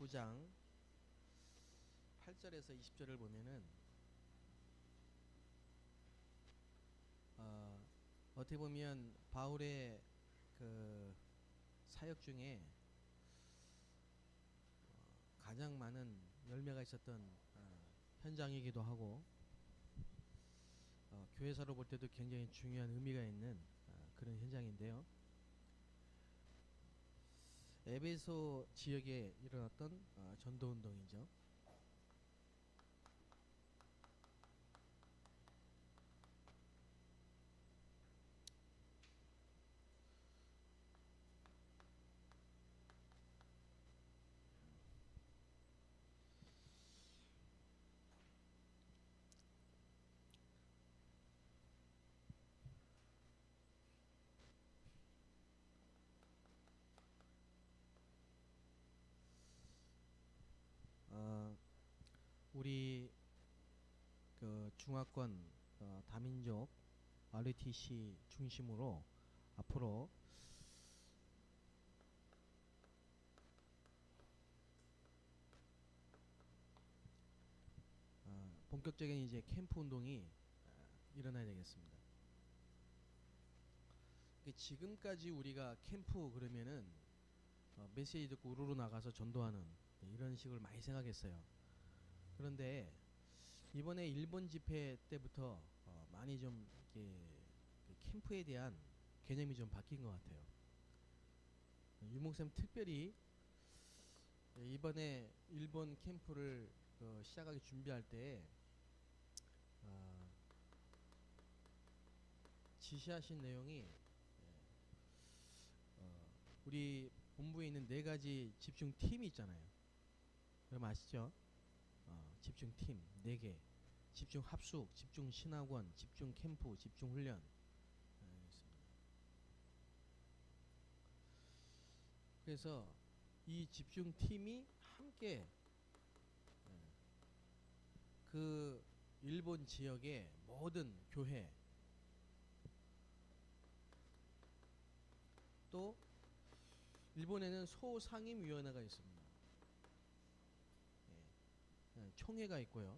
9장 8절에서 20절을 보면은 어떻게 보면 바울의 그 사역 중에 가장 많은 열매가 있었던 현장이기도 하고 교회사로 볼 때도 굉장히 중요한 의미가 있는 그런 현장인데요. 에베소 지역에 일어났던 전도운동이죠. 우리 그 중화권 다민족 RUTC 중심으로 앞으로 본격적인 이제 캠프 운동이 일어나야 되겠습니다. 지금까지 우리가 캠프 그러면은 메시지 듣고 우르르 나가서 전도하는 이런 식을 많이 생각했어요. 그런데 이번에 일본 집회 때부터 많이 좀 이렇게 그 캠프에 대한 개념이 좀 바뀐 것 같아요. 유목쌤 특별히 이번에 일본 캠프를 시작하기 준비할 때 지시하신 내용이 우리 본부에 있는 4가지 집중 팀이 있잖아요. 여러분 아시죠? 집중 팀 4개, 집중 합숙, 집중 신학원, 집중 캠프, 집중 훈련 있습니다. 그래서 이 집중 팀이 함께 그 일본 지역의 모든 교회 또 일본에는 소상임위원회가 있습니다. 총회가 있고요.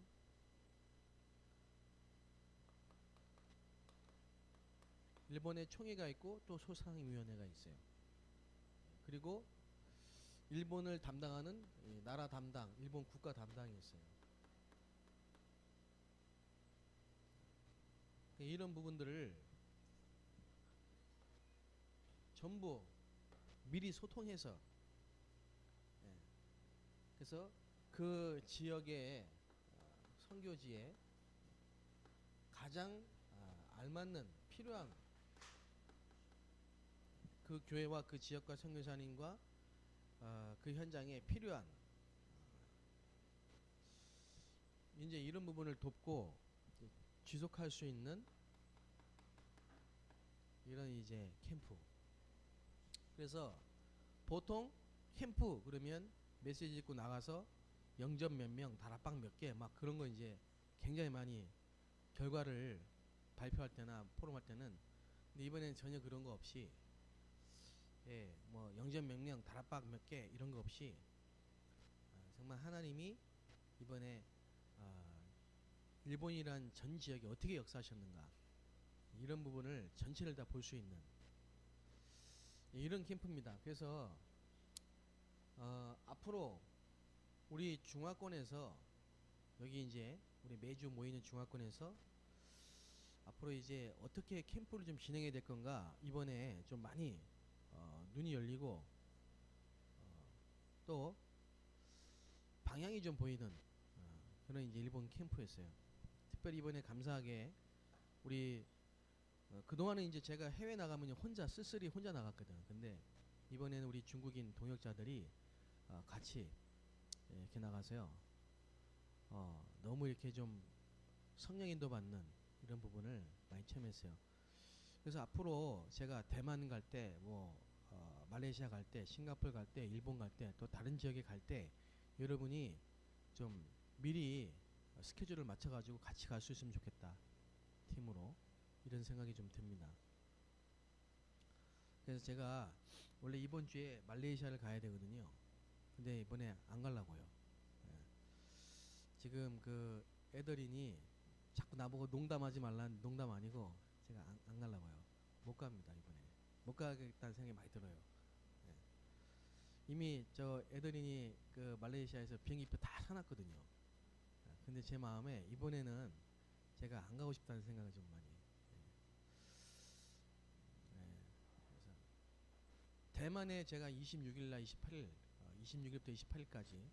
일본에 총회가 있고 또 소상임위원회가 있어요. 그리고 일본을 담당하는 나라 담당, 일본 국가 담당이 있어요. 이런 부분들을 전부 미리 소통해서 그래서 그 지역의 선교지에 가장 알맞는 필요한 그 교회와 그 지역과 선교사님과 그 현장에 필요한 이제 이런 부분을 돕고 지속할 수 있는 이런 이제 캠프. 그래서 보통 캠프 그러면 메시지 듣고 나가서 영접 몇 명, 다락방 몇 개 막 그런 거 이제 굉장히 많이 결과를 발표할 때나 포럼할 때는, 근데 이번에는 전혀 그런 거 없이 뭐 영접 몇 명, 다락방 몇 개 이런 거 없이 정말 하나님이 이번에 일본이란 전 지역에 어떻게 역사하셨는가 이런 부분을 전체를 다 볼 수 있는 이런 캠프입니다. 그래서 앞으로 우리 중화권에서 여기 이제 우리 매주 모이는 중화권에서 앞으로 이제 어떻게 캠프를 좀 진행해야 될 건가 이번에 좀 많이 눈이 열리고 또 방향이 좀 보이는 그런 이제 일본 캠프였어요. 특별히 이번에 감사하게 우리 그동안은 이제 제가 해외 나가면 혼자 쓸쓸히 혼자 나갔거든. 근데 이번에는 우리 중국인 동역자들이 같이 이렇게 나가서요. 너무 이렇게 좀 성령인도 받는 이런 부분을 많이 체험했어요. 그래서 앞으로 제가 대만 갈 때, 뭐 말레이시아 갈 때, 싱가포르 갈 때, 일본 갈 때, 또 다른 지역에 갈 때 여러분이 좀 미리 스케줄을 맞춰가지고 같이 갈 수 있으면 좋겠다. 팀으로. 이런 생각이 좀 듭니다. 그래서 제가 원래 이번 주에 말레이시아를 가야 되거든요. 근데 이번에 안 가려고요. 예. 지금 그 애들이니 자꾸 나보고 농담하지 말라는 농담 아니고 제가 안 가려고요. 못 갑니다 이번에. 못 가겠다는 생각이 많이 들어요. 예. 이미 저 애들이니 그 말레이시아에서 비행기표 다 사놨거든요. 예. 근데 제 마음에 이번에는 제가 안 가고 싶다는 생각을 좀 많이. 예. 그래서 대만에 제가 26일날 28일, 26일부터 28일까지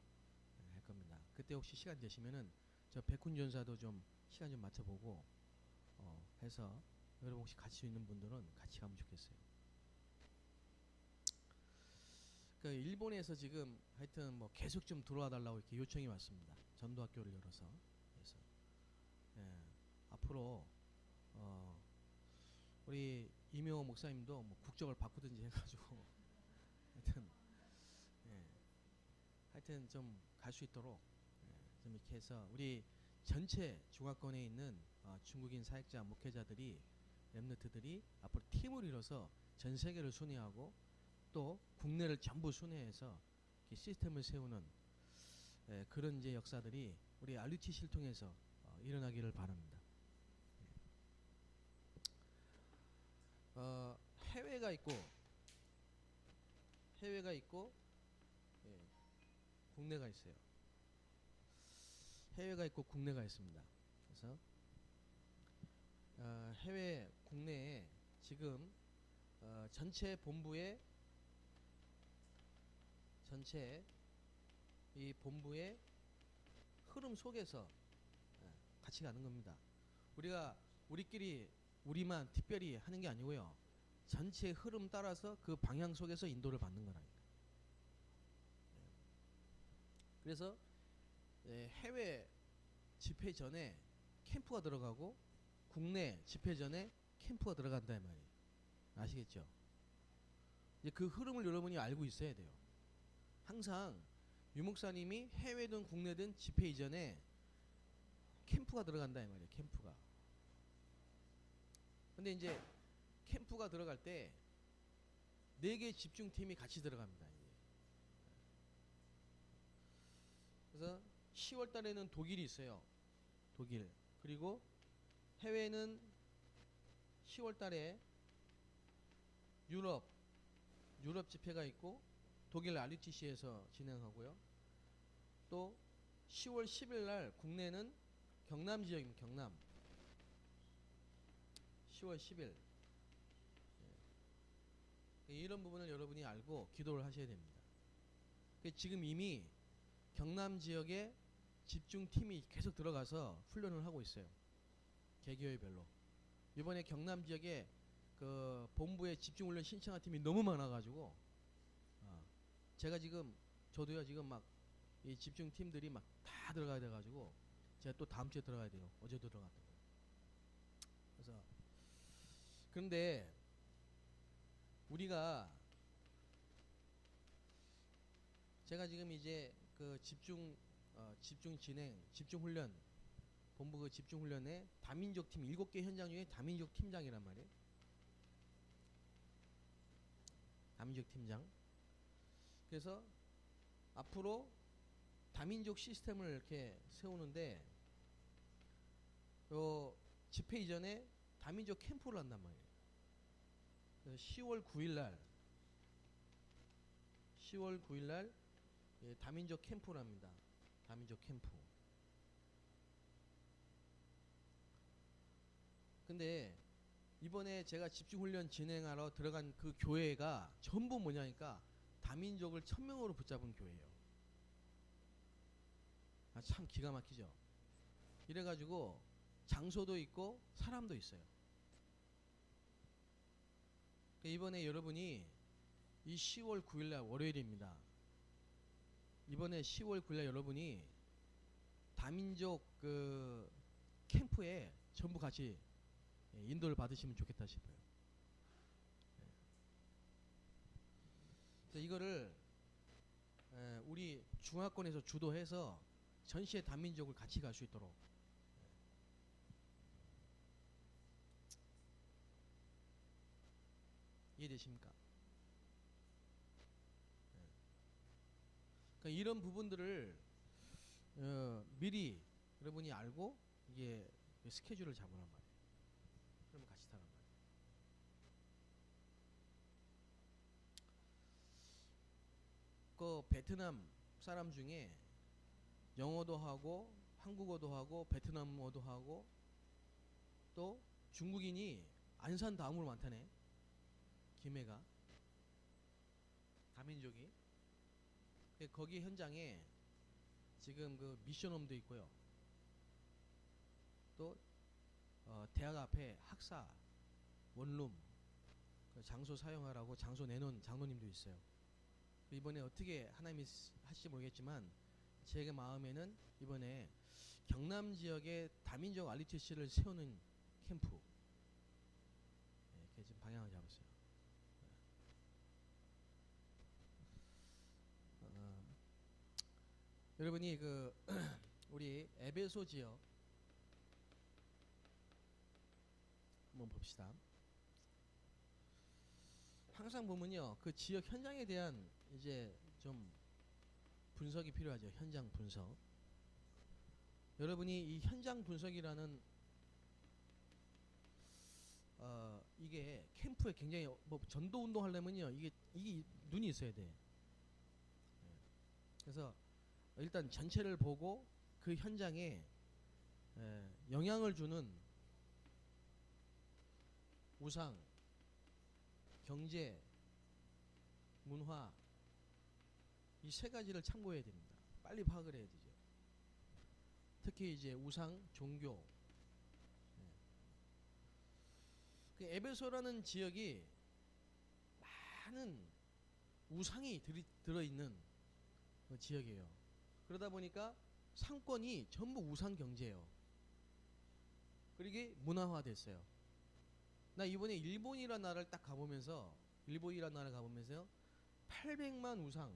할 겁니다. 그때 혹시 시간 되시면은 저 백훈전사도 좀 시간 좀 맞춰보고 해서 여러분 혹시 같이 수 있는 분들은 같이 가면 좋겠어요. 그 일본에서 지금 하여튼 뭐 계속 좀 들어와 달라고 이렇게 요청이 왔습니다. 전도학교를 열어서. 그래서 예, 앞으로 우리 이명호 목사님도 뭐 국적을 바꾸든지 해가지고 하여튼 예, 하여튼 좀 갈 수 있도록 좀 이렇게 해서 우리 전체 중화권에 있는 중국인 사역자 목회자들이 렘너트들이 앞으로 팀을 이뤄서 전 세계를 순회하고 또 국내를 전부 순회해서 시스템을 세우는 그런 이제 역사들이 우리 RUTC를 통해서 일어나기를 바랍니다. 해외가 있고 예, 국내가 있어요. 해외가 있고 국내가 있습니다. 그래서 해외 국내에 지금 전체 본부의 이 본부의 흐름 속에서 같이 가는 겁니다. 우리가 우리끼리 우리만 특별히 하는 게 아니고요. 전체 흐름 따라서 그 방향 속에서 인도를 받는 거라니까. 그래서 해외 집회 전에 캠프가 들어가고 국내 집회 전에 캠프가 들어간다 이 말이에요. 아시겠죠? 이제 그 흐름을 여러분이 알고 있어야 돼요. 항상 유목사님이 해외든 국내든 집회 이전에 캠프가 들어간다 이 말이에요. 캠프가. 근데 이제 캠프가 들어갈 때 4개 집중팀이 같이 들어갑니다. 이제. 그래서 10월 달에는 독일이 있어요. 독일. 그리고 해외는 10월 달에 유럽 집회가 있고 독일 RUTC에서 진행하고요. 또 10월 10일 날 국내는 경남 지역입니다. 경남. 10월 10일. 이런 부분을 여러분이 알고 기도를 하셔야 됩니다. 지금 이미 경남 지역에 집중팀이 계속 들어가서 훈련을 하고 있어요. 개교회별로. 이번에 경남 지역에 그 본부에 집중훈련 신청한 팀이 너무 많아가지고 제가 지금 저도요 지금 막 이 집중팀들이 막 다 들어가야 돼가지고 제가 또 다음 주에 들어가야 돼요. 어제도 들어갔다고. 그래서 그런데 우리가 제가 지금 이제 그 집중 훈련 본부 그 집중 훈련에 다민족 팀 7개 현장 중에 다민족 팀장이란 말이에요. 다민족 팀장. 그래서 앞으로 다민족 시스템을 이렇게 세우는데 집회 이전에 다민족 캠프를 한단 말이에요. 10월 9일 날 다민족 캠프를 합니다. 다민족 캠프. 근데 이번에 제가 집중훈련 진행하러 들어간 그 교회가 전부 뭐냐니까 다민족을 1000명으로 붙잡은 교회예요. 참 기가 막히죠. 이래가지고 장소도 있고 사람도 있어요. 이번에 여러분이 이 10월 9일날 월요일입니다. 이번에 10월 9일날 여러분이 다민족 그 캠프에 전부 같이 인도를 받으시면 좋겠다 싶어요. 이거를 우리 중화권에서 주도해서 전시의 다민족을 같이 갈 수 있도록 이해되십니까? 그러니까 이런 부분들을 미리 여러분이 알고 이게 스케줄을 잡으란 말이에요. 그러면 같이 타란 말이에요. 그 베트남 사람 중에 영어도 하고 한국어도 하고 베트남어도 하고 또 중국인이 안산 다음으로 많다네. 김해가 다민족이. 거기 현장에 지금 그 미션홈도 있고요. 또 대학 앞에 학사 원룸 그 장소 사용하라고 장소 내놓은 장로님도 있어요. 이번에 어떻게 하나님이 하실지 모르겠지만 제 마음에는 이번에 경남 지역에 다민족 RUTC를 세우는 캠프, 이렇게 지금 방향을 잡았어요. 여러분이 그 우리 에베소 지역 한번 봅시다. 항상 보면요, 그 지역 현장에 대한 이제 좀 분석이 필요하죠. 현장 분석. 여러분이 이 현장 분석이라는 이게 캠프에 굉장히 뭐 전도 운동 하려면요, 이게 눈이 있어야 돼. 그래서 일단 전체를 보고 그 현장에 영향을 주는 우상, 경제, 문화 이 세 가지를 참고해야 됩니다. 빨리 파악을 해야 되죠. 특히 이제 우상, 종교. 그 에베소라는 지역이 많은 우상이 들어있는 그 지역이에요. 그러다 보니까 상권이 전부 우상 경제예요. 그리고 문화화됐어요. 나 이번에 일본이라는 나라를 딱 가보면서 800만 우상,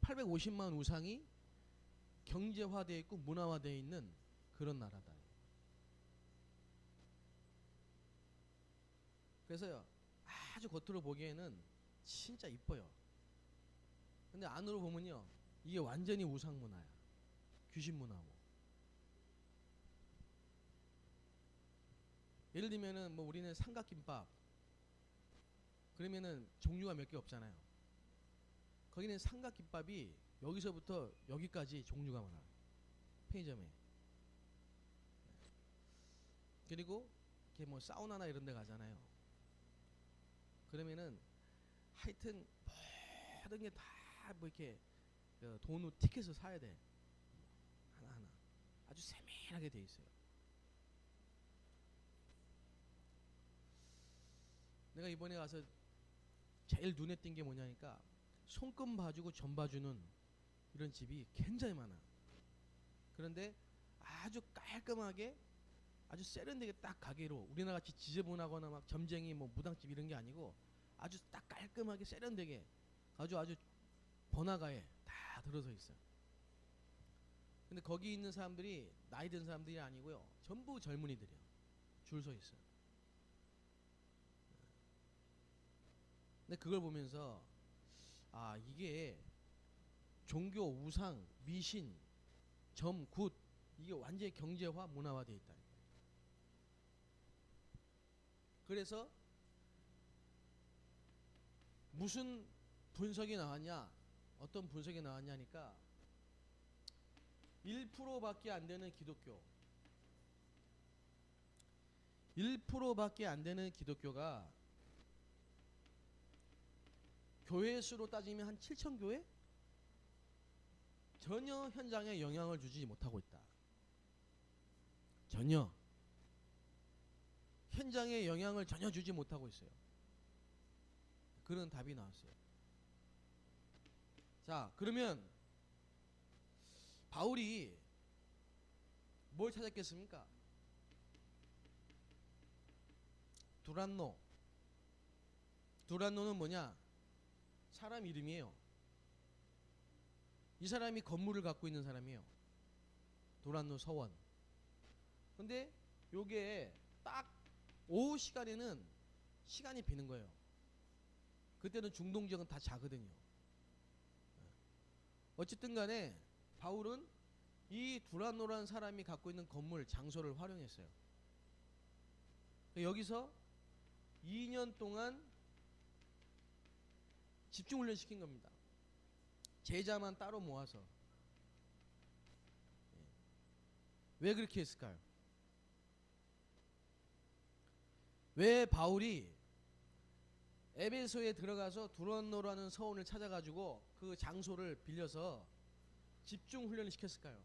850만 우상이 경제화되어 있고 문화화되어 있는 그런 나라다. 그래서 아주 겉으로 보기에는 진짜 이뻐요. 근데 안으로 보면요, 이게 완전히 우상 문화야. 귀신 문화고. 예를 들면은 뭐 우리는 삼각김밥 그러면은 종류가 몇 개 없잖아요. 거기는 삼각김밥이 여기서부터 여기까지 종류가 많아요. 편의점에. 그리고 이렇게 뭐 사우나나 이런 데 가잖아요. 그러면은 하여튼 모든 게 다 뭐 이렇게 돈으로 티켓을 사야 돼. 하나하나. 아주 세밀하게 돼 있어요. 내가 이번에 가서 제일 눈에 띈 게 뭐냐니까 손금 봐주고 점 봐주는 이런 집이 굉장히 많아. 그런데 아주 깔끔하게 아주 세련되게 딱 가게로 우리나라 같이 지저분하거나 막 점쟁이 뭐 무당집 이런 게 아니고 아주 딱 깔끔하게 세련되게 아주 번화가에 다 들어서 있어요. 근데 거기 있는 사람들이 나이 든 사람들이 아니고요. 전부 젊은이들이요. 줄 서 있어요. 근데 그걸 보면서 아, 이게 종교, 우상, 미신, 점, 굿 이게 완전히 경제화, 문화화되어 있다. 그래서 무슨 분석이 나왔냐, 어떤 분석이 나왔냐니까 1%밖에 안 되는 기독교, 1%밖에 안 되는 기독교가 교회 수로 따지면 한 7,000교회? 전혀 현장에 영향을 주지 못하고 있다. 전혀. 현장에 영향을 전혀 주지 못하고 있어요. 그런 답이 나왔어요. 자, 그러면 바울이 뭘 찾았겠습니까? 두란노는 뭐냐? 사람 이름이에요. 이 사람이 건물을 갖고 있는 사람이에요. 두란노 서원. 근데 요게 딱 오후 시간에는 시간이 비는 거예요. 그때는 중동 지역은 다 자거든요. 어쨌든 간에 바울은 이 두란노라는 사람이 갖고 있는 건물 장소를 활용했어요. 여기서 2년 동안 집중훈련 시킨 겁니다. 제자만 따로 모아서. 왜 그렇게 했을까요? 왜 바울이 에베소에 들어가서 두란노라는 서원을 찾아가지고 그 장소를 빌려서 집중 훈련을 시켰을까요?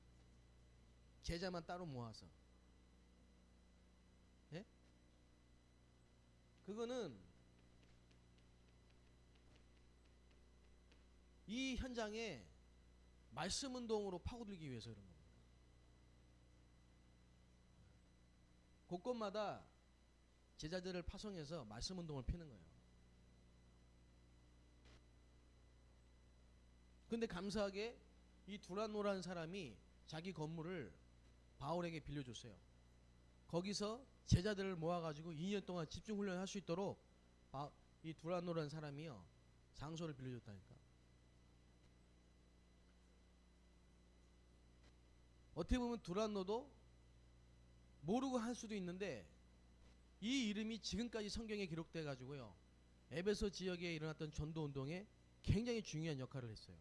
제자만 따로 모아서. 예? 그거는 이 현장에 말씀 운동으로 파고들기 위해서 그런 겁니다. 곳곳마다 제자들을 파송해서 말씀 운동을 피는 거예요. 근데 감사하게 이 두란노라는 사람이 자기 건물을 바울에게 빌려줬어요. 거기서 제자들을 모아가지고 2년 동안 집중훈련을 할 수 있도록 이 두란노라는 사람이요 장소를 빌려줬다니까. 어떻게 보면 두란노도 모르고 할 수도 있는데 이 이름이 지금까지 성경에 기록돼 가지고요 에베소 지역에 일어났던 전도 운동에 굉장히 중요한 역할을 했어요.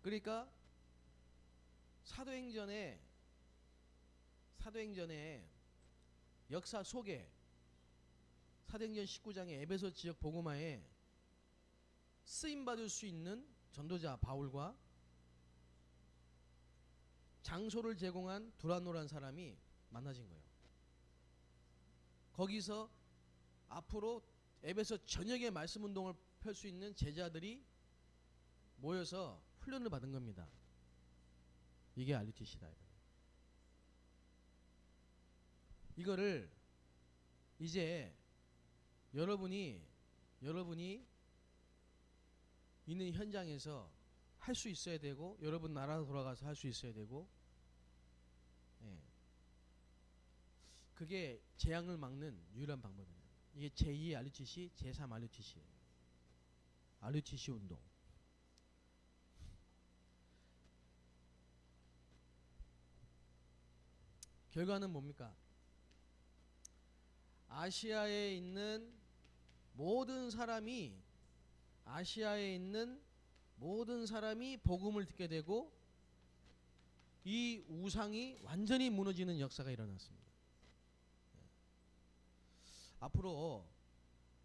그러니까 사도행전의 역사 속에 사도행전 19장의 에베소 지역 복음화에 쓰임받을 수 있는 전도자 바울과 장소를 제공한 두란노라는 사람이 만나진 거예요. 거기서 앞으로 에베소 전역의 말씀 운동을 펼 수 있는 제자들이 모여서 훈련을 받은 겁니다. 이게 RUTC다. 이거를 이제 여러분이 있는 현장에서 할 수 있어야 되고 여러분 나라 돌아가서 할 수 있어야 되고 예. 그게 재앙을 막는 유일한 방법이에요. 이게 제2 RUTC, 제3 RUTC예요. RUTC 운동. 결과는 뭡니까? 아시아에 있는 모든 사람이 복음을 듣게 되고 이 우상이 완전히 무너지는 역사가 일어났습니다. 앞으로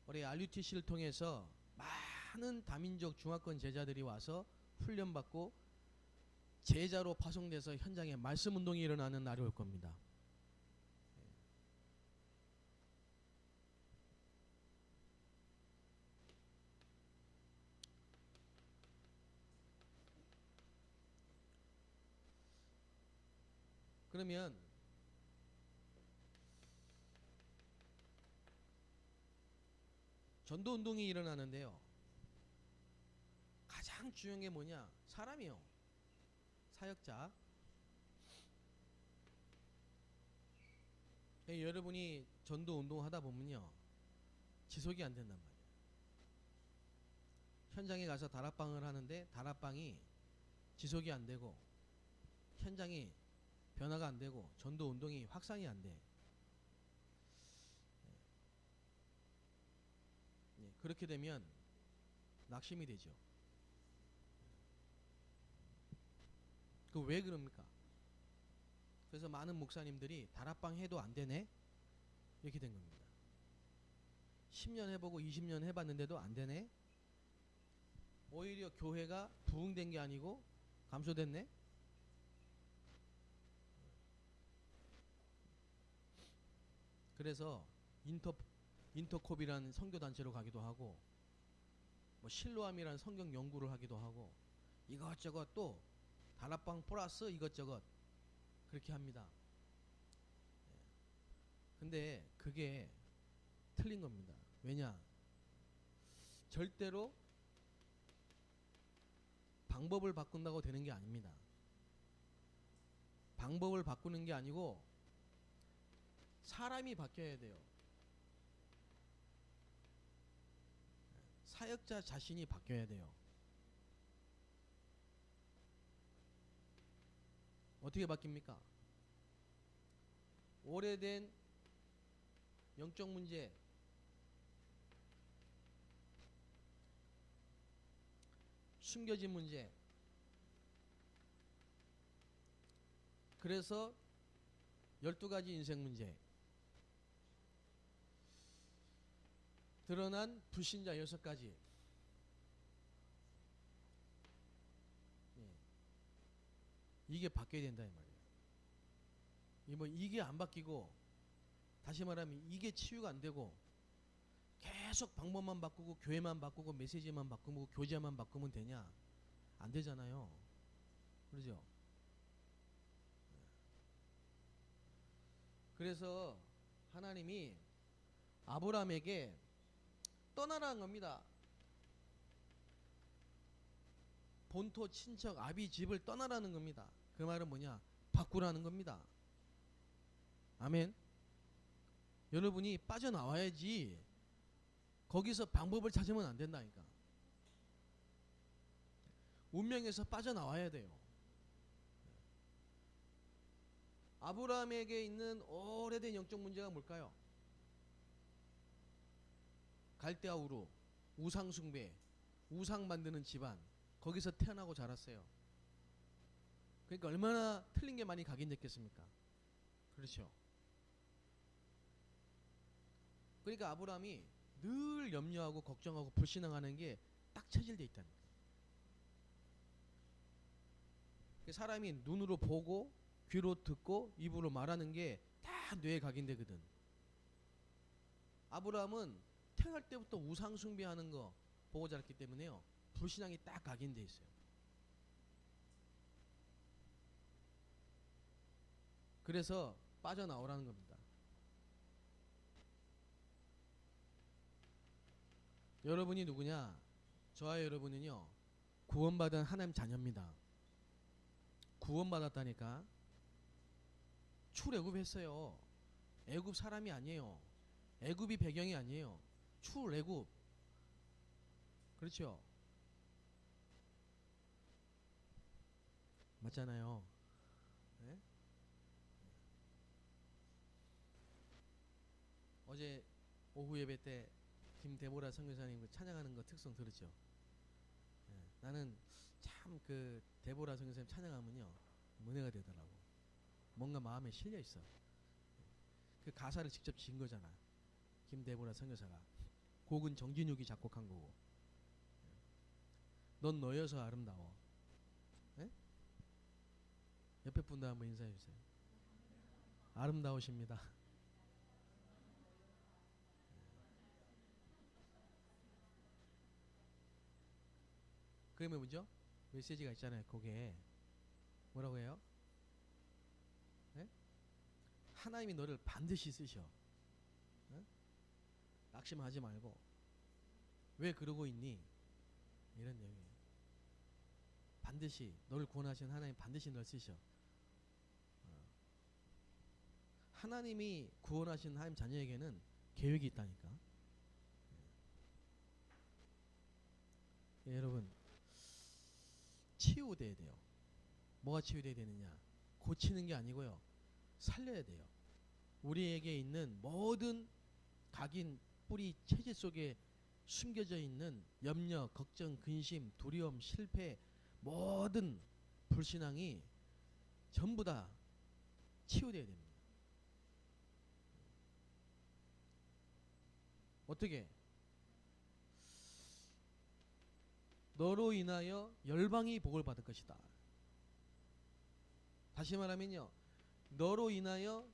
우리 RUTC를 통해서 많은 다민족 중화권 제자들이 와서 훈련받고 제자로 파송돼서 현장에 말씀 운동이 일어나는 날이 올 겁니다. 그러면 전도 운동이 일어나는데요. 가장 중요한 게 뭐냐? 사람이요. 사역자. 여러분이 전도 운동 하다 보면요. 지속이 안 된단 말이에요. 현장에 가서 다락방을 하는데 다락방이 지속이 안 되고 현장이 변화가 안 되고 전도 운동이 확산이 안 돼. 그렇게 되면 낙심이 되죠. 그 왜 그럽니까? 그래서 많은 목사님들이 다락방 해도 안 되네? 이렇게 된 겁니다. 10년 해보고 20년 해봤는데도 안 되네? 오히려 교회가 부흥된 게 아니고 감소됐네? 그래서 인터콥이라는 선교단체로 가기도 하고 뭐 실로암이라는 성경 연구를 하기도 하고 이것저것 또 다락방 플러스 이것저것 그렇게 합니다. 근데 그게 틀린 겁니다. 왜냐? 절대로 방법을 바꾼다고 되는 게 아닙니다. 방법을 바꾸는 게 아니고 사람이 바뀌어야 돼요. 사역자 자신이 바뀌어야 돼요. 어떻게 바뀝니까? 오래된 영적 문제, 숨겨진 문제, 그래서 12가지 인생 문제, 드러난 불신자 6가지. 이게 바뀌어야 된다 이 말이에요. 이게 안 바뀌고, 다시 말하면 이게 치유가 안 되고 계속 방법만 바꾸고 교회만 바꾸고 메시지만 바꾸고 교제만 바꾸면 되냐? 안 되잖아요. 그러죠? 그래서 하나님이 아브라함에게 떠나라는 겁니다. 본토 친척 아비 집을 떠나라는 겁니다. 그 말은 뭐냐? 바꾸라는 겁니다. 아멘. 여러분이 빠져나와야지 거기서 방법을 찾으면 안 된다니까. 운명에서 빠져나와야 돼요. 아브라함에게 있는 오래된 영적 문제가 뭘까요? 갈대아 우루, 우상 숭배, 우상 만드는 집안, 거기서 태어나고 자랐어요. 그러니까 얼마나 틀린 게 많이 각인됐겠습니까? 그렇죠. 그러니까 아브라함이 늘 염려하고 걱정하고 불신앙하는 게 딱 체질돼 있다는 거예요. 사람이 눈으로 보고 귀로 듣고 입으로 말하는 게 다 뇌에 각인되거든. 아브라함은 태어날 때부터 우상 숭배하는 거 보고 자랐기 때문에요. 불신앙이 딱 각인돼 있어요. 그래서 빠져나오라는 겁니다. 여러분이 누구냐? 저와 여러분은요, 구원받은 하나님 자녀입니다. 구원받았다니까. 출애굽했어요. 애굽 사람이 아니에요. 애굽이 배경이 아니에요. 출애굽. 그렇죠? 맞잖아요. 네? 어제 오후 예배 때 김대보라 선교사님 그 찬양하는 거 특성 들었죠? 네. 나는 참 그 데보라 선교사님 찬양하면요 은혜가 되더라고. 뭔가 마음에 실려 있어. 그 가사를 직접 지은 거잖아. 김대보라 선교사가. 곡은 정진욱이 작곡한 거고. 넌 너여서 아름다워. 네? 옆에 분들 한번 인사해 주세요. 아름다우십니다. 그러면 뭐죠? 메시지가 있잖아요. 거기에 뭐라고 해요? 네? 하나님이 너를 반드시 쓰셔. 네? 낙심하지 말고. 왜 그러고 있니? 이런 얘기예요. 반드시 너를 구원하신 하나님 반드시 널 쓰셔. 하나님이 구원하신 하나님 자녀에게는 계획이 있다니까. 예, 여러분 치유돼야 돼요. 뭐가 치유돼야 되느냐? 고치는 게 아니고요. 살려야 돼요. 우리에게 있는 모든 각인 뿌리 체질 속에 숨겨져 있는 염려, 걱정, 근심, 두려움, 실패, 모든 불신앙이 전부 다 치유돼야 됩니다. 어떻게? 너로 인하여 열방이 복을 받을 것이다. 다시 말하면요, 너로 인하여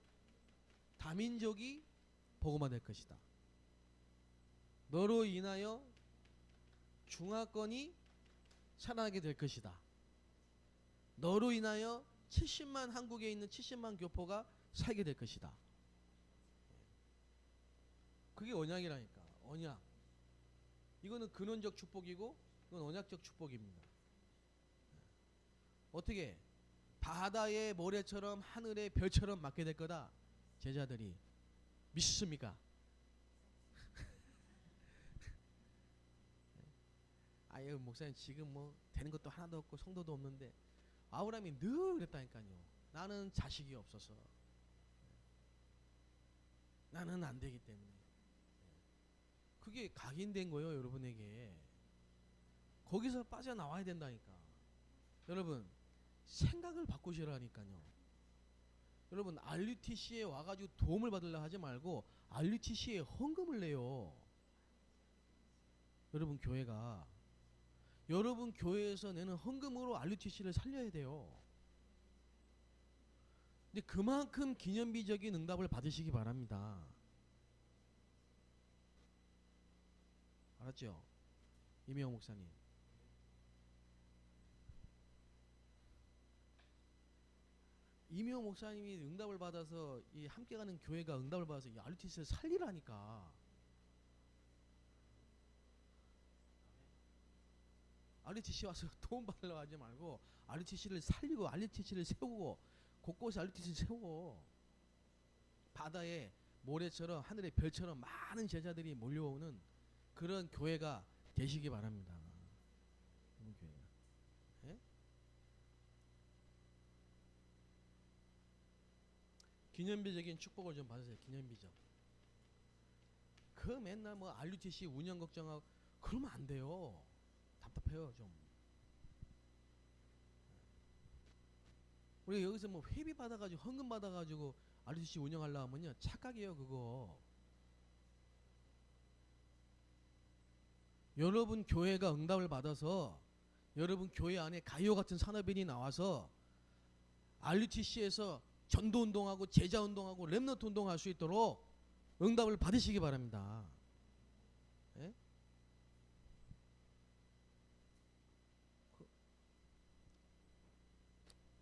다민족이 복음화 될 것이다. 너로 인하여 중화권이 살아나게 될 것이다. 너로 인하여 70만 한국에 있는 70만 교포가 살게 될 것이다. 그게 언약이라니까. 언약. 이거는 근원적 축복이고 이건 언약적 축복입니다. 어떻게? 바다의 모래처럼 하늘의 별처럼 맞게 될 거다. 제자들이 믿습니까? 아예 목사님 지금 뭐 되는 것도 하나도 없고 성도도 없는데 아브라함이 늘 그랬다니까요. 나는 자식이 없어서 나는 안 되기 때문에. 그게 각인된 거예요, 여러분에게. 거기서 빠져나와야 된다니까. 여러분, 생각을 바꾸시라니까요. 여러분, RUTC에 와가지고 도움을 받으려 하지 말고 RUTC에 헌금을 내요. 여러분 교회가. 여러분 교회에서 내는 헌금으로 RUTC를 살려야 돼요. 근데 그만큼 기념비적인 응답을 받으시기 바랍니다. 알았죠? 이명호 목사님. 이명호 목사님이 응답을 받아서 이 함께 가는 교회가 응답을 받아서 이 RUTC를 살리라니까. RUTC 와서 도움 받으려고 하지 말고 RUTC를 살리고 RUTC를 세우고 곳곳에 RUTC를 세우고 바다에 모래처럼 하늘의 별처럼 많은 제자들이 몰려오는 그런 교회가 되시기 바랍니다. 그런 교회가. 예? 기념비적인 축복을 좀 받으세요. 기념비적. 그 맨날 뭐 RUTC 운영 걱정하고 그러면 안 돼요. 답답해요 좀. 우리가 여기서 뭐 회비 받아가지고 헌금 받아가지고 RUTC 운영하려고 하면요 착각이에요 그거. 여러분 교회가 응답을 받아서 여러분 교회 안에 가요 같은 산업인이 나와서 RUTC에서 전도운동하고 제자운동하고 렘넌트 운동할 수 있도록 응답을 받으시기 바랍니다. 예?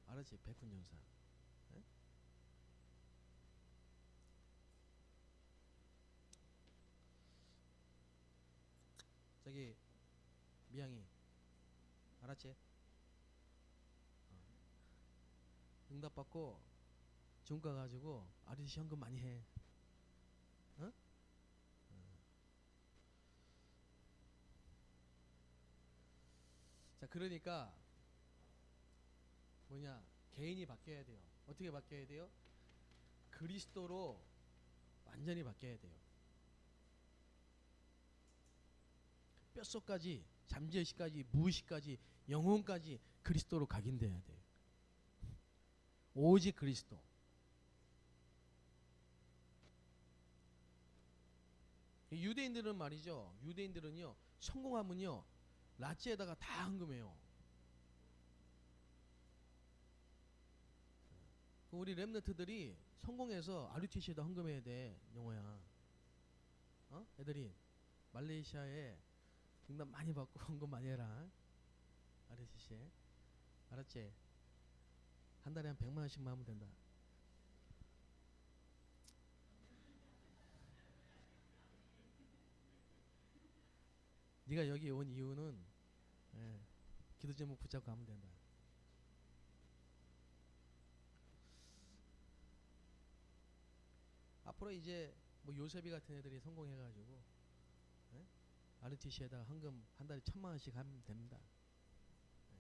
알았지? 백훈연사. 예? 저기 미양이 알았지? 응답 받고 중가 가지고 RUTC 현금 많이 해. 어? 자 그러니까 뭐냐 개인이 바뀌어야 돼요. 어떻게 바뀌어야 돼요? 그리스도로 완전히 바뀌어야 돼요. 뼛속까지 잠재의식까지 무의식까지 영혼까지 그리스도로 각인돼야 돼요. 오직 그리스도. 유대인들은 말이죠. 유대인들은요 성공하면요 라찌에다가 다 헌금해요. 우리 렘너트들이 성공해서 RUTC에다 헌금해야 돼. 영호야. 어? 애들이 말레이시아에 응답 많이 받고 헌금 많이 해라. RUTC에. 알았지? 한 달에 한 100만 원씩만 하면 된다. 네가 여기 온 이유는 예, 기도 제목 붙잡고 하면 된다. 앞으로 이제 뭐 요셉이 같은 애들이 성공해가지고 예? RUTC에다가 헌금 한 달에 1000만 원씩 하면 됩니다. 예.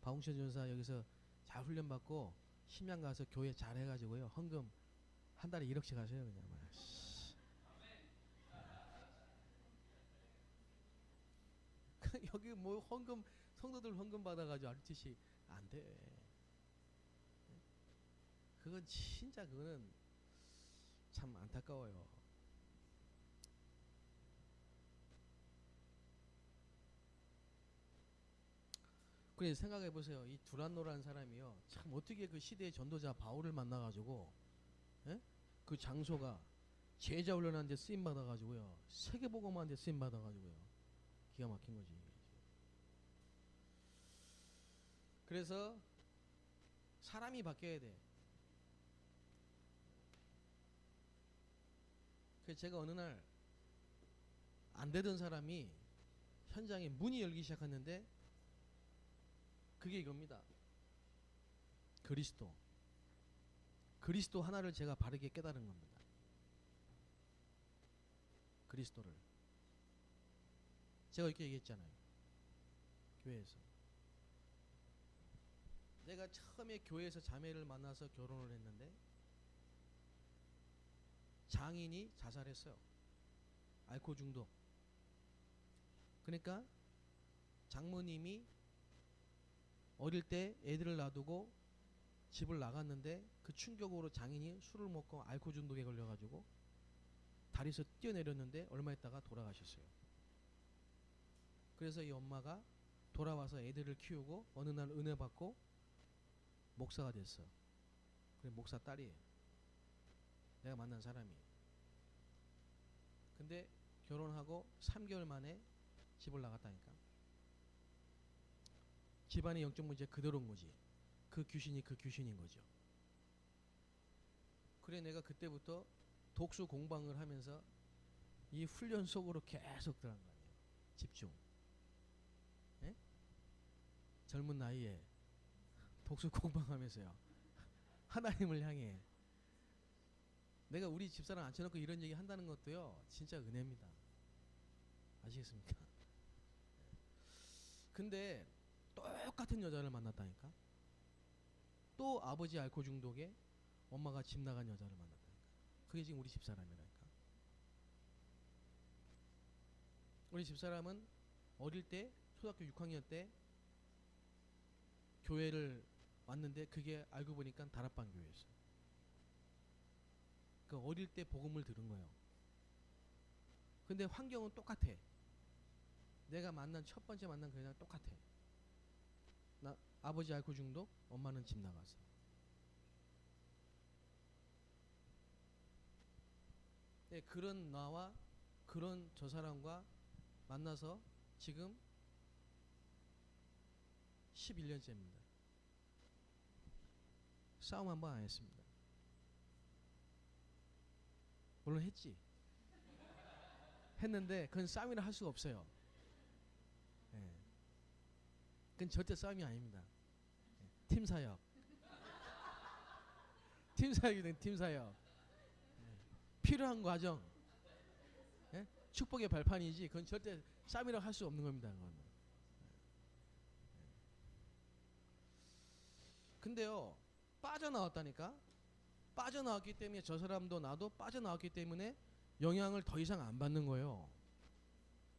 박웅철 전사 여기서 잘 훈련받고 심양 가서 교회 잘 해가지고요 헌금 한 달에 1억씩 하세요 그냥. 여기 뭐 헌금 성도들 헌금 받아가지고 RUTC 안 돼. 그건 진짜 그거는 참 안타까워요. 그래 생각해 보세요. 이 두란노라는 사람이요 참 어떻게 그 시대의 전도자 바울을 만나가지고 예? 그 장소가 제자 훈련하는데 쓰임 받아가지고요 세계복음하는데 쓰임 받아가지고요 기가 막힌 거지. 그래서 사람이 바뀌어야 돼. 그래서 제가 어느 날 안 되던 사람이 현장에 문이 열기 시작했는데 그게 이겁니다. 그리스도. 그리스도 하나를 제가 바르게 깨달은 겁니다. 그리스도를. 제가 이렇게 얘기했잖아요. 교회에서. 내가 처음에 교회에서 자매를 만나서 결혼을 했는데 장인이 자살했어요. 알코올 중독. 그러니까 장모님이 어릴 때 애들을 놔두고 집을 나갔는데 그 충격으로 장인이 술을 먹고 알코올 중독에 걸려가지고 다리에서 뛰어내렸는데 얼마 있다가 돌아가셨어요. 그래서 이 엄마가 돌아와서 애들을 키우고 어느 날 은혜 받고 목사가 됐어. 그래, 목사 딸이에요. 내가 만난 사람이. 근데 결혼하고 3개월 만에 집을 나갔다니까. 집안의 영적 문제 그대로인 거지. 그 귀신이 그 귀신인 거죠. 그래, 내가 그때부터 독수 공방을 하면서 이 훈련 속으로 계속 들어간 거 아니에요. 집중. 예? 젊은 나이에 독수 공방하면서요. 하나님을 향해. 내가 우리 집사람 앉혀놓고 이런 얘기 한다는 것도요, 진짜 은혜입니다. 아시겠습니까? 근데 똑같은 여자를 만났다니까. 또 아버지 알코올 중독에 엄마가 집 나간 여자를 만났다니까. 그게 지금 우리 집사람이라니까. 우리 집사람은 어릴 때 초등학교 6학년 때 교회를 왔는데 그게 알고 보니까 다락방 교회였어. 그 어릴 때 복음을 들은 거예요. 근데 환경은 똑같아. 내가 만난 첫 번째 만난 그녀랑 똑같아. 나 아버지 알코올 중독, 엄마는 집 나갔어. 네, 그런 나와 그런 저 사람과 만나서 지금 11년째입니다. 싸움 한 번 안 했습니다. 물론 했지. 했는데 그건 싸움이라 할 수가 없어요. 예. 그건 절대 싸움이 아닙니다. 예. 팀사역. 팀사역이든 팀사역. 예. 필요한 과정. 예? 축복의 발판이지 그건 절대 싸움이라고 할 수 없는 겁니다. 그건. 근데요, 빠져나왔다니까. 빠져나왔기 때문에 저 사람도 나도 빠져나왔기 때문에 영향을 더 이상 안 받는 거예요.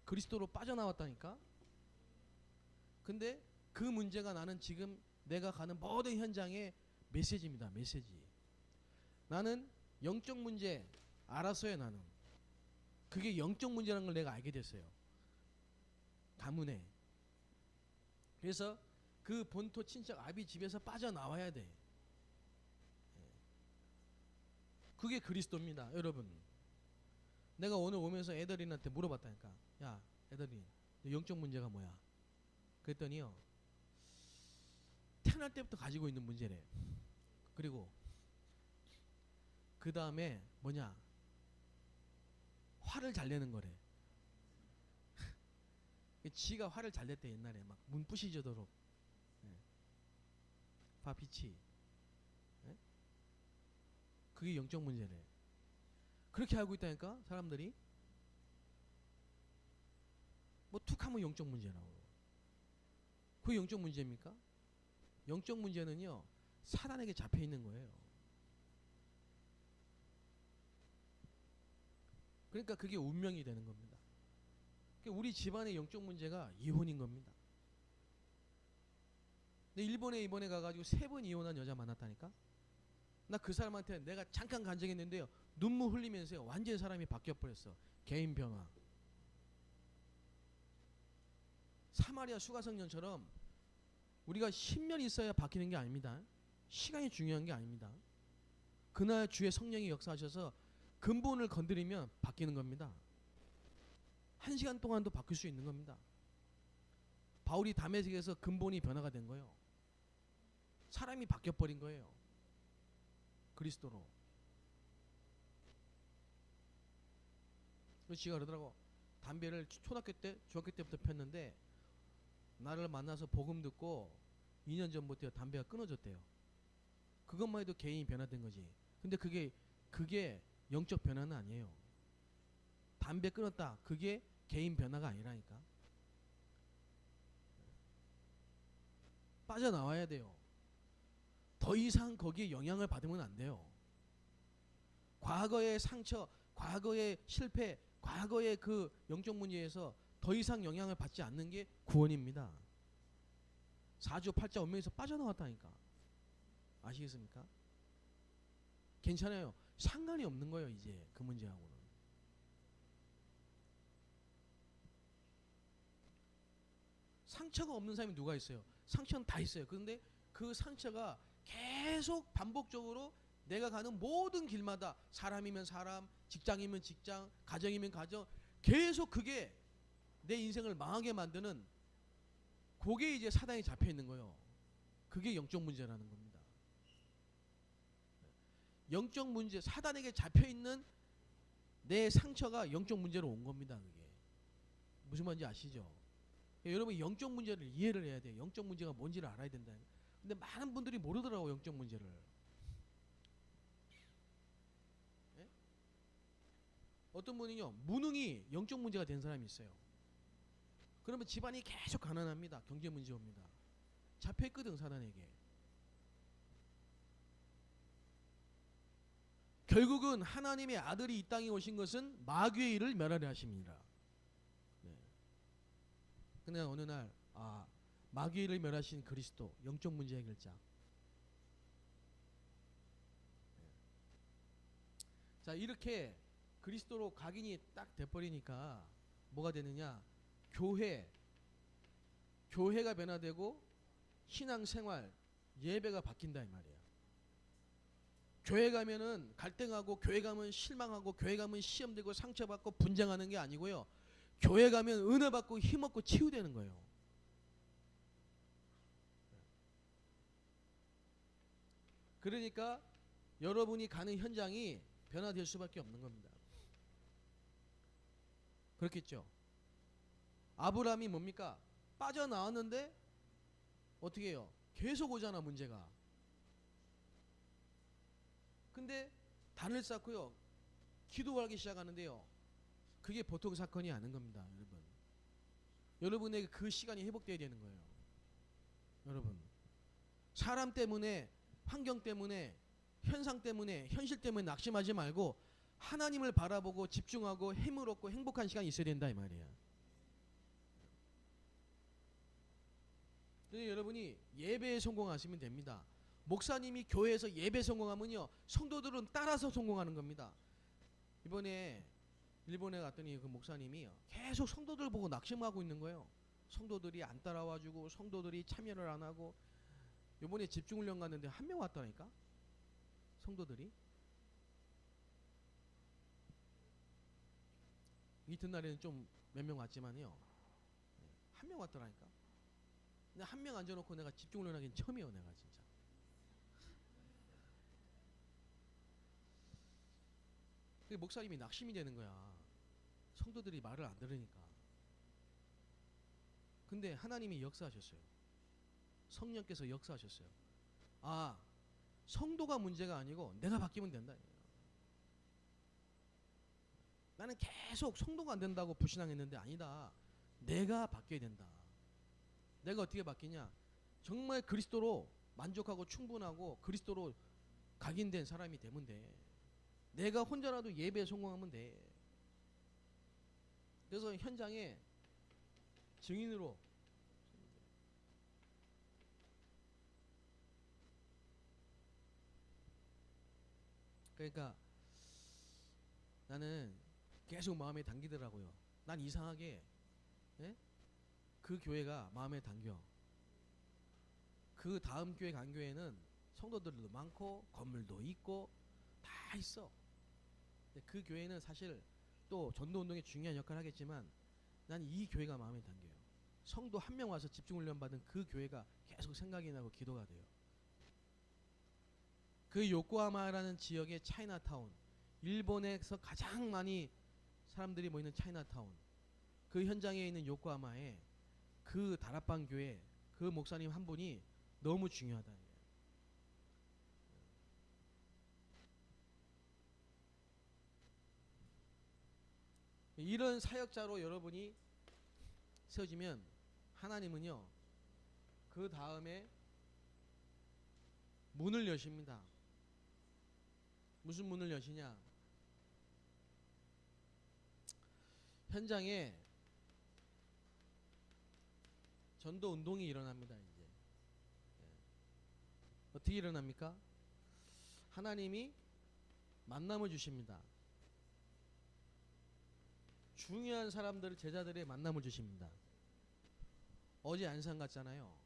그리스도로 빠져나왔다니까. 근데 그 문제가 나는 지금 내가 가는 모든 현장의 메시지입니다. 메시지. 나는 영적 문제 알았어요. 나는 그게 영적 문제라는 걸 내가 알게 됐어요. 가문에. 그래서 그 본토 친척 아비 집에서 빠져나와야 돼. 그게 그리스도입니다. 여러분, 내가 오늘 오면서 애들인한테 물어봤다니까. 야, 애들인, 너 영적 문제가 뭐야? 그랬더니요, 태어날 때부터 가지고 있는 문제래. 그리고 그 다음에 뭐냐, 화를 잘 내는 거래. 지가 화를 잘 냈대. 옛날에 막 문 부시져도록. 바비치. 그게 영적 문제래. 그렇게 알고 있다니까 사람들이. 뭐 툭하면 영적 문제라고. 그게 영적 문제입니까? 영적 문제는요, 사단에게 잡혀 있는 거예요. 그러니까 그게 운명이 되는 겁니다. 그러니까 우리 집안의 영적 문제가 이혼인 겁니다. 근데 일본에 이번에 가가지고 3번 이혼한 여자 만났다니까. 나 그 사람한테 내가 잠깐 간증했는데요, 눈물 흘리면서요, 완전히 사람이 바뀌어버렸어. 개인 변화. 사마리아 수가성년처럼 우리가 10년 있어야 바뀌는 게 아닙니다. 시간이 중요한 게 아닙니다. 그날 주의 성령이 역사하셔서 근본을 건드리면 바뀌는 겁니다. 1시간 동안도 바뀔 수 있는 겁니다. 바울이 다메섹에서 근본이 변화가 된 거예요. 사람이 바뀌어버린 거예요. 그리스도로. 그래서 지가 그러더라고. 담배를 초등학교 때, 중학교 때부터 폈는데 나를 만나서 복음 듣고 2년 전부터 담배가 끊어졌대요. 그것만 해도 개인이 변화된 거지. 근데 그게 영적 변화는 아니에요. 담배 끊었다. 그게 개인 변화가 아니라니까. 빠져나와야 돼요. 더 이상 거기에 영향을 받으면 안 돼요. 과거의 상처, 과거의 실패, 과거의 그 영적 문제에서 더 이상 영향을 받지 않는 게 구원입니다. 4조 8자 운명에서 빠져나왔다니까. 아시겠습니까? 괜찮아요. 상관이 없는 거예요. 이제 그 문제하고는. 상처가 없는 사람이 누가 있어요? 상처는 다 있어요. 그런데 그 상처가 계속 반복적으로 내가 가는 모든 길마다, 사람이면 사람, 직장이면 직장, 가정이면 가정, 계속 그게 내 인생을 망하게 만드는, 그게 이제 사단에 잡혀 있는 거예요. 그게 영적 문제라는 겁니다. 영적 문제, 사단에게 잡혀 있는 내 상처가 영적 문제로 온 겁니다. 그게 무슨 말인지 아시죠? 여러분 영적 문제를 이해를 해야 돼요. 영적 문제가 뭔지를 알아야 된다. 근데 많은 분들이 모르더라고, 영적 문제를. 예? 어떤 분은요, 무능이 영적 문제가 된 사람이 있어요. 그러면 집안이 계속 가난합니다. 경제 문제 옵니다. 잡혀있거든, 사단에게. 결국은 하나님의 아들이 이 땅에 오신 것은 마귀의 일을 멸하려 하십니다. 네. 근데 어느 날 마귀의 일을 멸하신 그리스도, 영적 문제 해결자. 네. 자, 이렇게 그리스도로 각인이 딱 돼버리니까 뭐가 되느냐? 교회가 변화되고 신앙생활, 예배가 바뀐다 이 말이에요. 교회 가면은 갈등하고, 교회 가면 실망하고, 교회 가면 시험되고 상처받고 분쟁하는 게 아니고요. 교회 가면 은혜 받고 힘없고 치유되는 거예요. 그러니까 여러분이 가는 현장이 변화될 수밖에 없는 겁니다. 그렇겠죠? 아브라함이 뭡니까? 빠져나왔는데 어떻게 해요? 계속 오잖아, 문제가. 근데 단을 쌓고요, 기도하기 시작하는데요, 그게 보통 사건이 아닌 겁니다. 여러분, 여러분에게 그 시간이 회복돼야 되는 거예요. 여러분, 사람 때문에, 환경 때문에, 현상 때문에, 현실 때문에 낙심하지 말고 하나님을 바라보고 집중하고 힘을 얻고 행복한 시간이 있어야 된다 이 말이에요. 그래서 여러분이 예배에 성공하시면 됩니다. 목사님이 교회에서 예배 성공하면요, 성도들은 따라서 성공하는 겁니다. 이번에 일본에 갔더니 그 목사님이 계속 성도들 보고 낙심하고 있는 거예요. 성도들이 안 따라와주고, 성도들이 참여를 안 하고. 이번에 집중훈련 갔는데 한 명 왔다니까, 성도들이. 이튿날에는 좀 몇 명 왔지만요, 한 명 왔더라니까. 근데 한 명 앉아놓고 내가 집중훈련 하긴 처음이에요, 내가 진짜. 목사님이 낙심이 되는 거야. 성도들이 말을 안 들으니까. 근데 하나님이 역사하셨어요. 성령께서 역사하셨어요. 성도가 문제가 아니고 내가 바뀌면 된다. 나는 계속 성도가 안 된다고 불신앙했는데 아니다. 내가 바뀌어야 된다. 내가 어떻게 바뀌냐? 정말 그리스도로 만족하고 충분하고 그리스도로 각인된 사람이 되면 돼. 내가 혼자라도 예배에 성공하면 돼. 그래서 현장에 증인으로, 그러니까 나는 계속 마음에 당기더라고요. 난 이상하게 그 교회가 마음에 당겨. 그 다음 교회 간 교회는 성도들도 많고 건물도 있고 다 있어. 근데 그 교회는 사실 또 전도운동에 중요한 역할을 하겠지만 난 이 교회가 마음에 당겨요. 성도 한 명 와서 집중훈련 받은 그 교회가 계속 생각이 나고 기도가 돼요. 그 요코하마라는 지역의 차이나타운, 일본에서 가장 많이 사람들이 모이는 차이나타운, 그 현장에 있는 요코하마에 그 다락방 교회 그 목사님 한 분이 너무 중요하다. 이런 사역자로 여러분이 세워지면 하나님은요, 그 다음에 문을 여십니다. 무슨 문을 여시냐? 현장에 전도 운동이 일어납니다. 이제 어떻게 일어납니까? 하나님이 만남을 주십니다. 중요한 사람들, 제자들의 만남을 주십니다. 어제 안산 갔잖아요.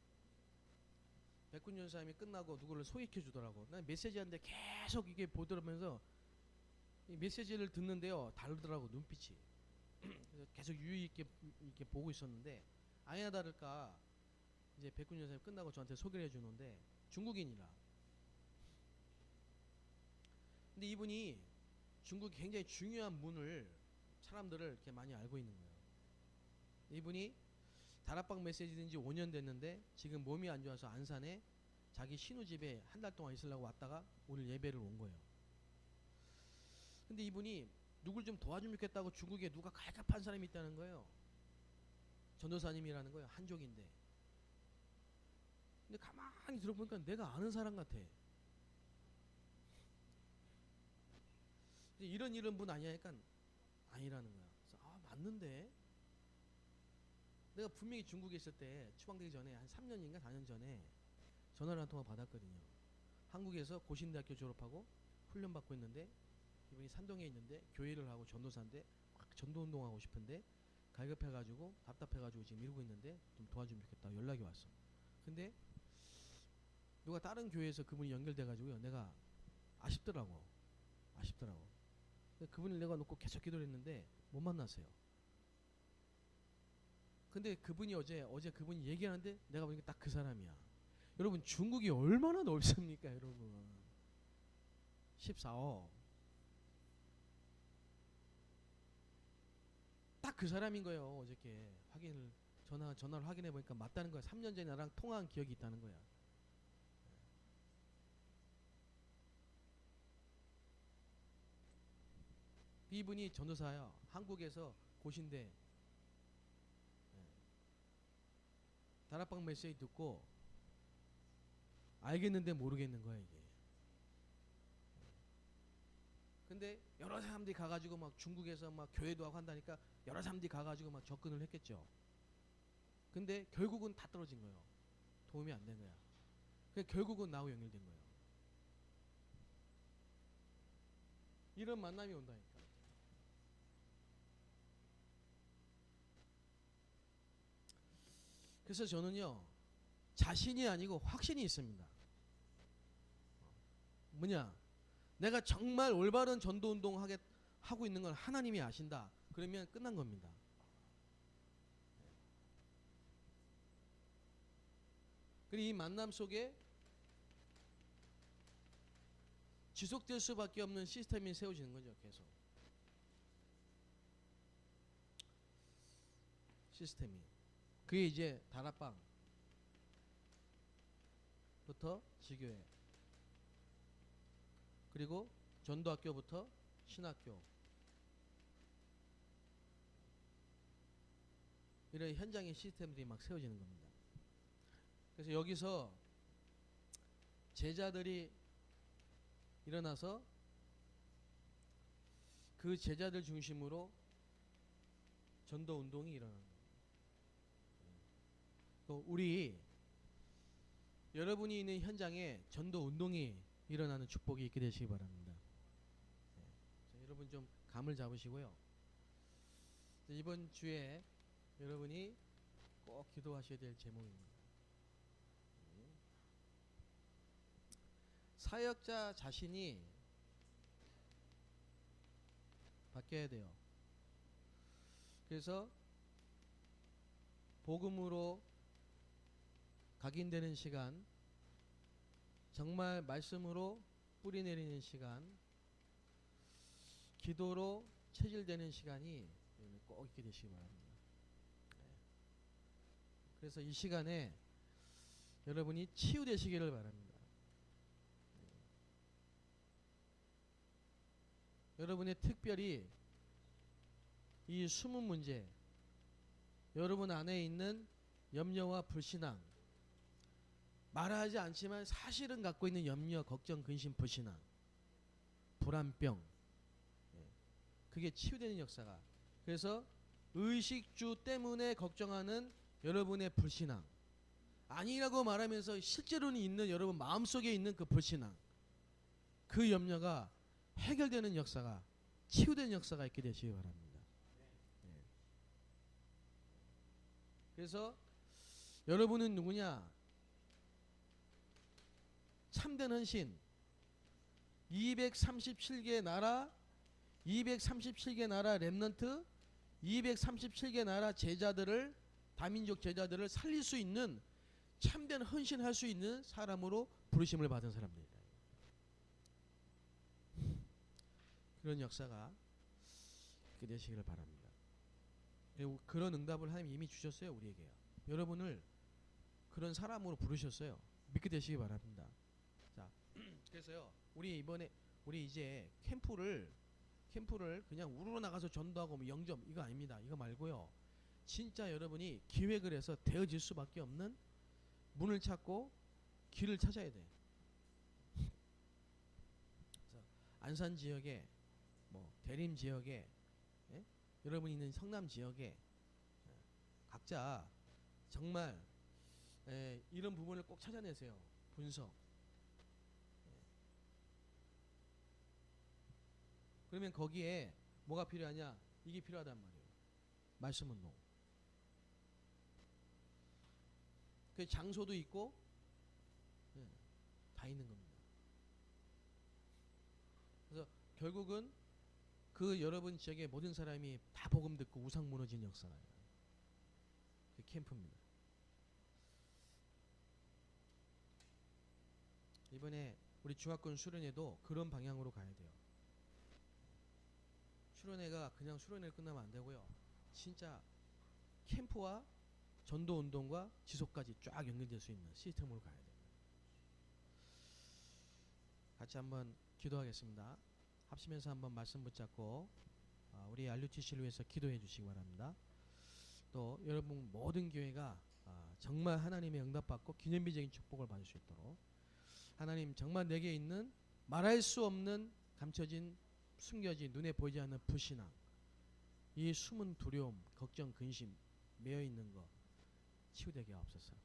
백군 전사님이 끝나고 누구를 소개해 주더라고. 난 메시지 하는데 계속 이게 보더라면서 이 메시지를 듣는데요, 다르더라고 눈빛이. 그래서 계속 유의 있게 이렇게 보고 있었는데 아니나 다를까 이제 백군 전사님 끝나고 저한테 소개를 해주는데 중국인이라. 근데 이분이 중국이 굉장히 중요한 문을 사람들을 이렇게 많이 알고 있는 거예요. 이분이 다락방 메시지 든지 5년 됐는데 지금 몸이 안 좋아서 안산에 자기 신우집에 한 달 동안 있으려고 왔다가 오늘 예배를 온 거예요. 근데 이분이 누굴 좀 도와주면 좋겠다고 중국에 누가 갈급한 사람이 있다는 거예요. 전도사님이라는 거예요. 한족인데. 근데 가만히 들어보니까 내가 아는 사람 같아. 이런 분 아니냐니까 아니라는 거야. 그래서 아 맞는데 내가 분명히 중국에 있을 때 추방되기 전에 한 3년인가 4년 전에 전화를 한 통화 받았거든요. 한국에서 고신대학교 졸업하고 훈련받고 있는데 이분이 산동에 있는데 교회를 하고 전도사인데 막 전도운동하고 싶은데 갈급해가지고 답답해가지고 지금 이러고 있는데 좀 도와주면 좋겠다 연락이 왔어. 근데 누가 다른 교회에서 그분이 연결돼가지고요 내가 아쉽더라고. 그분을 내가 놓고 계속 기도를 했는데 못 만났어요. 근데 그분이 어제 그분이 얘기하는데 내가 보니까 딱 그 사람이야. 여러분 중국이 얼마나 넓습니까 여러분. 14억. 딱 그 사람인 거예요. 어저께 전화를 확인해 보니까 맞다는 거야. 3년 전에 나랑 통화한 기억이 있다는 거야. 이분이 전도사야. 한국에서 고신대 다락방 메시지 듣고 알겠는데 모르겠는 거야 이게. 근데 여러 사람들이 가가지고 막 중국에서 막 교회도 하고 한다니까 여러 사람들이 가가지고 막 접근을 했겠죠. 근데 결국은 다 떨어진 거예요. 도움이 안 된 거야. 그러니까 결국은 나하고 연결된 거예요. 이런 만남이 온다니까. 그래서 저는요 자신이 아니고 확신이 있습니다. 뭐냐? 내가 정말 올바른 전도운동 하고 있는 건 하나님이 아신다. 그러면 끝난 겁니다. 그리고 이 만남 속에 지속될 수밖에 없는 시스템이 세워지는 거죠. 계속 시스템이. 그게 이제 다락방부터 지교회 그리고 전도학교부터 신학교 이런 현장의 시스템들이 막 세워지는 겁니다. 그래서 여기서 제자들이 일어나서 그 제자들 중심으로 전도 운동이 일어나는 거예요. 또 우리 여러분이 있는 현장에 전도 운동이 일어나는 축복이 있게 되시기 바랍니다. 여러분 좀 감을 잡으시고요. 이번 주에 여러분이 꼭 기도하셔야 될 제목입니다. 사역자 자신이 바뀌어야 돼요. 그래서 복음으로 각인되는 시간, 정말 말씀으로 뿌리 내리는 시간, 기도로 체질되는 시간이 꼭 있게 되시기 바랍니다. 그래서 이 시간에 여러분이 치유되시기를 바랍니다. 여러분의 특별히 이 숨은 문제, 여러분 안에 있는 염려와 불신앙, 말하지 않지만 사실은 갖고 있는 염려, 걱정, 근심, 불신앙, 불안병, 그게 치유되는 역사가. 그래서 의식주 때문에 걱정하는 여러분의 불신앙, 아니라고 말하면서 실제로는 있는 여러분 마음속에 있는 그 불신앙, 그 염려가 해결되는 역사가, 치유되는 역사가 있게 되시기 바랍니다. 그래서 여러분은 누구냐? 참된 헌신, 237개 나라, 237개 나라 렘넌트, 237개 나라 제자들을, 다민족 제자들을 살릴 수 있는 참된 헌신할 수 있는 사람으로 부르심을 받은 사람들이다. 그런 역사가 있게 되시기를 바랍니다. 그런 응답을 하나님 이미 주셨어요. 우리에게요. 여러분을 그런 사람으로 부르셨어요. 믿게 되시기 바랍니다. 자, 그래서요, 우리 이번에 우리 이제 캠프를 그냥 우르르 나가서 전도하고 뭐 영접 이거 아닙니다. 이거 말고요, 진짜 여러분이 기획을 해서 되어질 수밖에 없는 문을 찾고 길을 찾아야 돼. 그래서 안산 지역에, 뭐 대림 지역에, 예? 여러분이 있는 성남 지역에 각자 정말 이런 부분을 꼭 찾아내세요. 분석. 그러면 거기에 뭐가 필요하냐? 이게 필요하단 말이에요. 말씀은 노. 그 장소도 있고, 다 있는 겁니다. 그래서 결국은 그 여러분 지역의 모든 사람이 다 복음 듣고 우상 무너진 역사가 그 캠프입니다. 이번에 우리 중화권 수련회도 그런 방향으로 가야 돼요. 수련회가 그냥 수련회를 끝나면 안 되고요, 진짜 캠프와 전도 운동과 지속까지 쫙 연결될 수 있는 시스템으로 가야 돼요. 같이 한번 기도하겠습니다. 합심해서 한번 말씀 붙잡고 우리 RUTC를 위해서 기도해 주시기 바랍니다. 또 여러분 모든 교회가 정말 하나님의 응답받고 기념비적인 축복을 받을 수 있도록, 하나님 정말 내게 있는 말할 수 없는 감춰진, 숨겨진, 눈에 보이지 않는 불신앙, 이 숨은 두려움, 걱정, 근심 매여 있는 거 치유되게 하옵소서.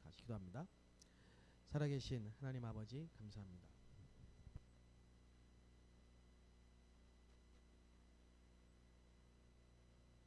같이 기도합니다. 살아계신 하나님 아버지 감사합니다.